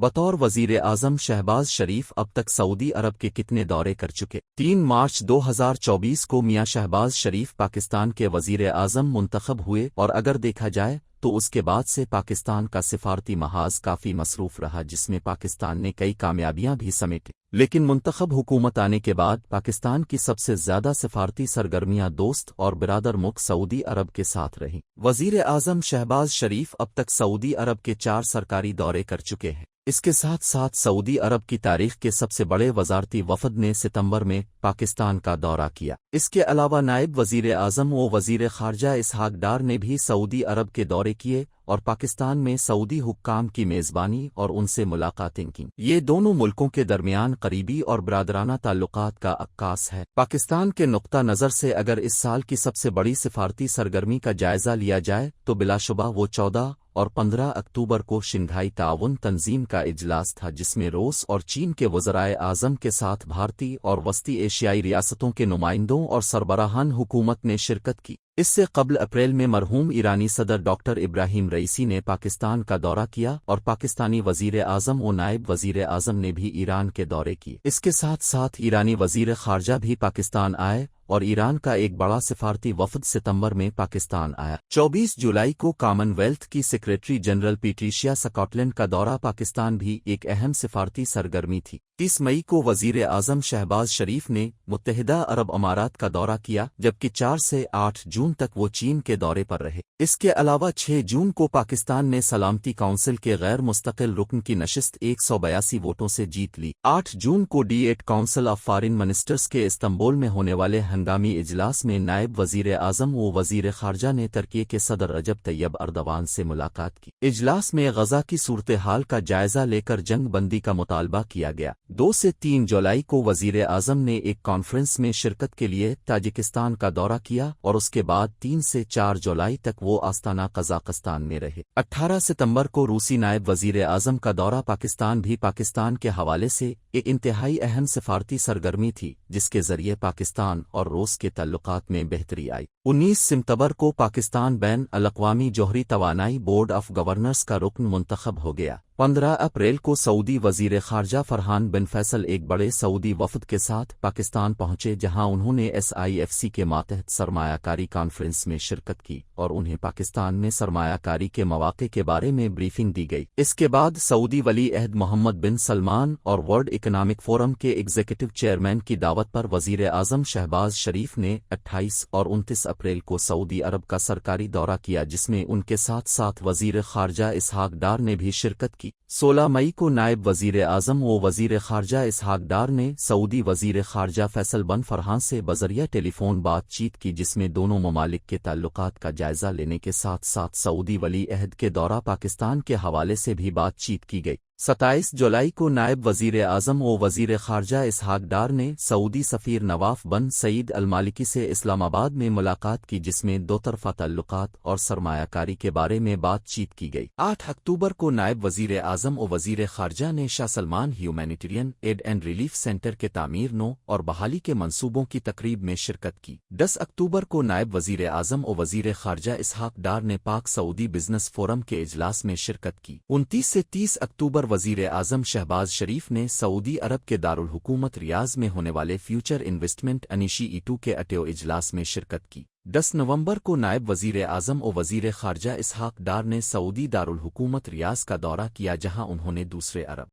بطور وزیر اعظم شہباز شریف اب تک سعودی عرب کے کتنے دورے کر چکے؟ 3 مارچ 2024 کو میاں شہباز شریف پاکستان کے وزیر اعظم منتخب ہوئے، اور اگر دیکھا جائے تو اس کے بعد سے پاکستان کا سفارتی محاذ کافی مصروف رہا، جس میں پاکستان نے کئی کامیابیاں بھی سمیٹیں۔ لیکن منتخب حکومت آنے کے بعد پاکستان کی سب سے زیادہ سفارتی سرگرمیاں دوست اور برادر ملک سعودی عرب کے ساتھ رہیں۔ وزیر اعظم شہباز شریف اب تک سعودی عرب کے 4 سرکاری دورے کر چکے ہیں۔ اس کے ساتھ ساتھ سعودی عرب کی تاریخ کے سب سے بڑے وزارتی وفد نے ستمبر میں پاکستان کا دورہ کیا۔ اس کے علاوہ نائب وزیر اعظم و وزیر خارجہ اسحاق ڈار نے بھی سعودی عرب کے دورے کیے اور پاکستان میں سعودی حکام کی میزبانی اور ان سے ملاقاتیں کیں۔ یہ دونوں ملکوں کے درمیان قریبی اور برادرانہ تعلقات کا عکاس ہے۔ پاکستان کے نقطہ نظر سے اگر اس سال کی سب سے بڑی سفارتی سرگرمی کا جائزہ لیا جائے تو بلا شبہ وہ 14 اور 15 اکتوبر کو شنگھائی تعاون تنظیم کا اجلاس تھا، جس میں روس اور چین کے وزرائے اعظم کے ساتھ بھارتی اور وسطی ایشیائی ریاستوں کے نمائندوں اور سربراہان حکومت نے شرکت کی۔ اس سے قبل اپریل میں مرحوم ایرانی صدر ڈاکٹر ابراہیم رئیسی نے پاکستان کا دورہ کیا اور پاکستانی وزیر اعظم و نائب وزیر اعظم نے بھی ایران کے دورے کیے۔ اس کے ساتھ ساتھ ایرانی وزیر خارجہ بھی پاکستان آئے اور ایران کا ایک بڑا سفارتی وفد ستمبر میں پاکستان آیا۔ 24 جولائی کو کامن ویلتھ کی secretary general Patricia Scotland کا دورہ پاکستان بھی ایک اہم سفارتی سرگرمی تھی۔ 30 مئی کو وزیر اعظم شہباز شریف نے متحدہ عرب امارات کا دورہ کیا، جبکہ 4 سے 8 جون تک وہ چین کے دورے پر رہے۔ اس کے علاوہ 6 جون کو پاکستان نے سلامتی کونسل کے غیر مستقل رکن کی نشست 182 ووٹوں سے جیت لی۔ 8 جون کو D8 council of foreign ministers کے استنبول میں ہونے والے ہنگامی اجلاس میں نائب وزیر اعظم و وزیر خارجہ نے ترکی کے صدر رجب طیب اردوان سے ملاقات کی۔ اجلاس میں غزہ کی صورتحال کا جائزہ لے کر جنگ بندی کا مطالبہ کیا گیا۔ 2 سے 3 جولائی کو وزیر اعظم نے ایک کانفرنس میں شرکت کے لیے تاجکستان کا دورہ کیا اور اس کے بعد 3 سے 4 جولائی تک وہ آستانہ قزاقستان میں رہے۔ 18 ستمبر کو روسی نائب وزیر اعظم کا دورہ پاکستان بھی پاکستان کے حوالے سے ایک انتہائی اہم سفارتی سرگرمی تھی، جس کے ذریعے پاکستان اور روس کے تعلقات میں بہتری آئی۔ 19 ستمبر کو پاکستان بین الاقوامی جوہری توانائی بورڈ آف گورنرز کا رکن منتخب ہو گیا۔ 15 اپریل کو سعودی وزیر خارجہ فرحان بن فیصل ایک بڑے سعودی وفد کے ساتھ پاکستان پہنچے، جہاں انہوں نے SIFC کے ماتحت سرمایہ کاری کانفرنس میں شرکت کی اور انہیں پاکستان میں سرمایہ کاری کے مواقع کے بارے میں بریفنگ دی گئی۔ اس کے بعد سعودی ولی عہد محمد بن سلمان اور ورلڈ اکنامک فورم کے ایگزیکٹو چیئرمین کی دعوت پر وزیر اعظم شہباز شریف نے 28 اور 29 اپریل کو سعودی عرب کا سرکاری دورہ کیا، جس میں ان کے ساتھ ساتھ وزیر خارجہ اسحاق ڈار نے بھی شرکت کی۔ 16 مئی کو نائب وزیر اعظم و وزیر خارجہ اسحاق ڈار نے سعودی وزیر خارجہ فیصل بن فرحان سے بذریعہ ٹیلی فون بات چیت کی، جس میں دونوں ممالک کے تعلقات کا جائزہ لینے کے ساتھ ساتھ سعودی ولی عہد کے دورہ پاکستان کے حوالے سے بھی بات چیت کی گئی۔ 27 جولائی کو نائب وزیر اعظم و وزیر خارجہ اسحاق ڈار نے سعودی سفیر نواف بن سعید المالکی سے اسلام آباد میں ملاقات کی، جس میں دو طرفہ تعلقات اور سرمایہ کاری کے بارے میں بات چیت کی گئی۔ 8 اکتوبر کو نائب وزیر اعظم و وزیر خارجہ نے شاہ Salman humanitarian aid and relief centre کے تعمیر نو اور بحالی کے منصوبوں کی تقریب میں شرکت کی۔ 10 اکتوبر کو نائب وزیر اعظم و وزیر خارجہ اسحاق ڈار نے پاک سعودی بزنس فورم کے اجلاس میں شرکت کی۔ 29 سے 30 اکتوبر وزیر اعظم شہباز شریف نے سعودی عرب کے دارالحکومت ریاض میں ہونے والے فیوچر انویسٹمنٹ انیشیٹو کے 8ویں اجلاس میں شرکت کی۔ 10 نومبر کو نائب وزیر اعظم و وزیر خارجہ اسحاق ڈار نے سعودی دارالحکومت ریاض کا دورہ کیا، جہاں انہوں نے دوسرے عرب